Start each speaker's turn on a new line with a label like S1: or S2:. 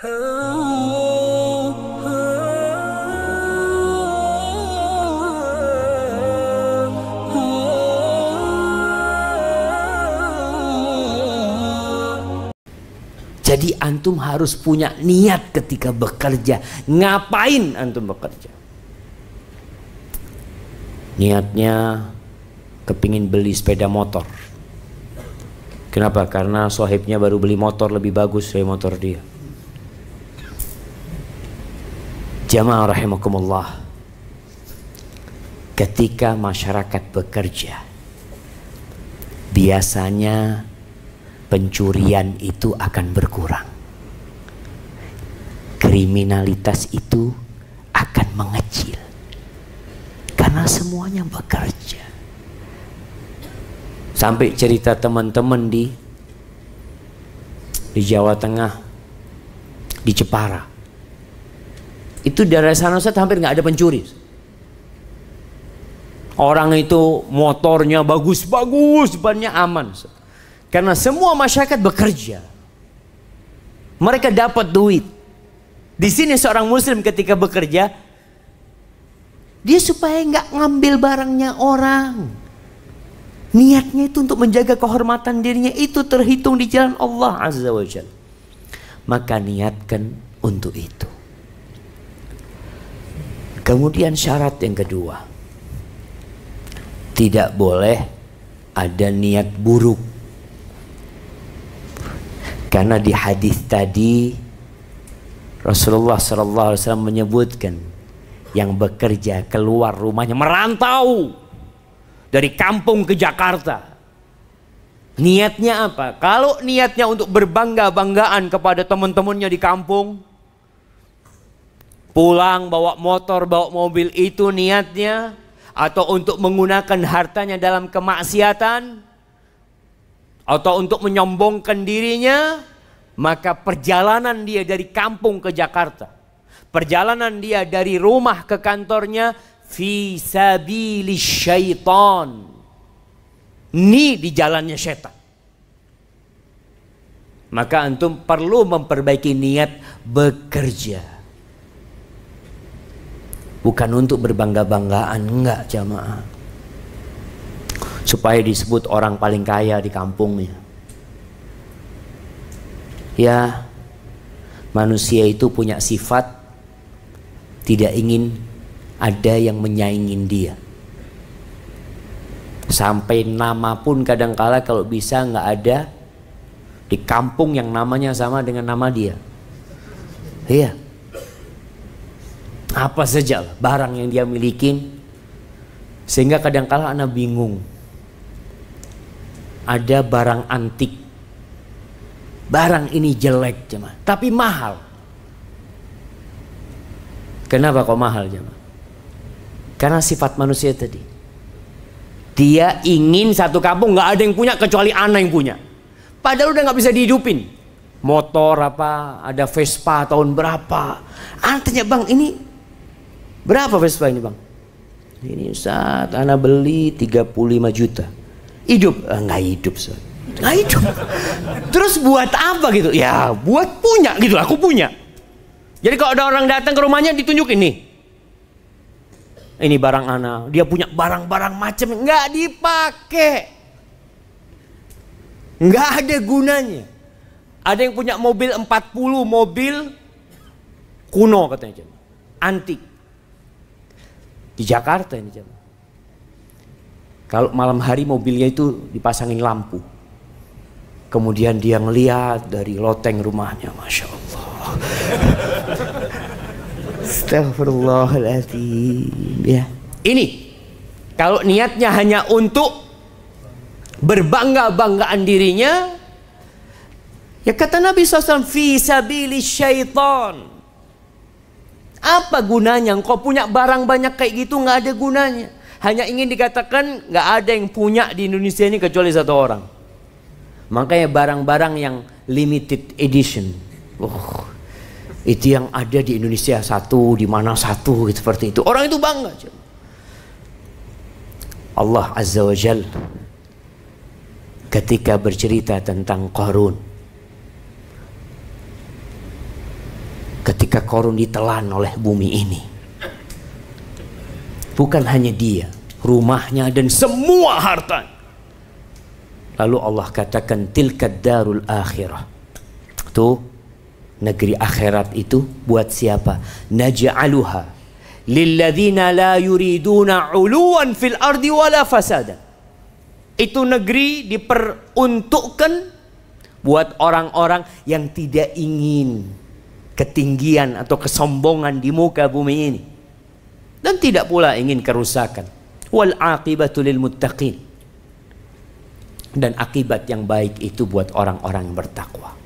S1: Jadi antum harus punya niat ketika bekerja. Ngapain antum bekerja? Niatnya kepingin beli sepeda motor. Kenapa? Karena sohibnya baru beli motor lebih bagus dari motor dia. Jamaah rahimakumullah, ketika masyarakat bekerja, biasanya pencurian itu akan berkurang, kriminalitas itu akan mengecil, karena semuanya bekerja. Sampai cerita teman-teman di Jawa Tengah, di Jepara, itu daerah sana Ustaz hampir nggak ada pencuri. Orang itu motornya bagus-bagus, bannya aman Ustaz. Karena semua masyarakat bekerja, mereka dapat duit. Di sini seorang muslim ketika bekerja, dia supaya nggak ngambil barangnya orang. Niatnya itu untuk menjaga kehormatan dirinya, itu terhitung di jalan Allah Azza wa Jalla. Maka niatkan untuk itu. Kemudian syarat yang kedua, tidak boleh ada niat buruk. Karena di hadis tadi Rasulullah SAW menyebutkan yang bekerja keluar rumahnya, merantau dari kampung ke Jakarta, niatnya apa? Kalau niatnya untuk berbangga-banggaan kepada teman-temannya di kampung, pulang bawa motor, bawa mobil, itu niatnya, atau untuk menggunakan hartanya dalam kemaksiatan, atau untuk menyombongkan dirinya, maka perjalanan dia dari kampung ke Jakarta, perjalanan dia dari rumah ke kantornya, fi sabilis syaitan, ini di jalannya setan. Maka antum perlu memperbaiki niat bekerja, bukan untuk berbangga-banggaan, enggak jamaah, supaya disebut orang paling kaya di kampungnya. Ya, manusia itu punya sifat tidak ingin ada yang menyaingin dia. Sampai nama pun kadangkala kalau bisa nggak ada di kampung yang namanya sama dengan nama dia. Iya. Apa saja barang yang dia miliki, sehingga kadangkala anak bingung. Ada barang antik, barang ini jelek jemaah, tapi mahal. Kenapa kok mahal jemaah? Karena sifat manusia tadi, dia ingin satu kampung nggak ada yang punya kecuali anak yang punya. Padahal udah nggak bisa dihidupin. Motor apa, ada Vespa tahun berapa? Artinya bang, ini berapa Vespa ini bang? Ini Ustaz, anak beli 35 juta. Hidup? Nggak hidup Ustaz. Nggak hidup. Terus buat apa gitu? Ya buat punya gitu, aku punya. Jadi kalau ada orang datang ke rumahnya ditunjukin nih, ini barang anak, dia punya barang-barang macam nggak dipakai, nggak ada gunanya. Ada yang punya mobil 40, mobil kuno katanya, antik, di Jakarta ini jemaah. Kalau malam hari mobilnya itu dipasangin lampu, kemudian dia ngelihat dari loteng rumahnya, masya Allah. Astagfirullahaladzim. Ya. Ini kalau niatnya hanya untuk berbangga-banggaan dirinya, ya kata Nabi SAW, fi sabilis syaitan. Apa gunanya? Engkau punya barang banyak kayak gitu, nggak ada gunanya. Hanya ingin dikatakan nggak ada yang punya di Indonesia ini kecuali satu orang. Makanya barang-barang yang limited edition, itu yang ada di Indonesia satu, di mana satu, gitu, seperti itu. Orang itu bangga. Allah Azza wa Jalla ketika bercerita tentang Qarun, ketika Qarun ditelan oleh bumi ini. Bukan hanya dia, rumahnya dan semua harta. Lalu Allah katakan tilkad darul akhirah. Tuh, negeri akhirat itu buat siapa? Naj'aluha lilladzina la yuriduna 'uluwan fil ardi wala fasada. Itu negeri diperuntukkan buat orang-orang yang tidak ingin ketinggian atau kesombongan di muka bumi ini, dan tidak pula ingin kerusakan. Wal aqibatu lil muttaqin. Dan akibat yang baik itu buat orang-orang yang bertakwa.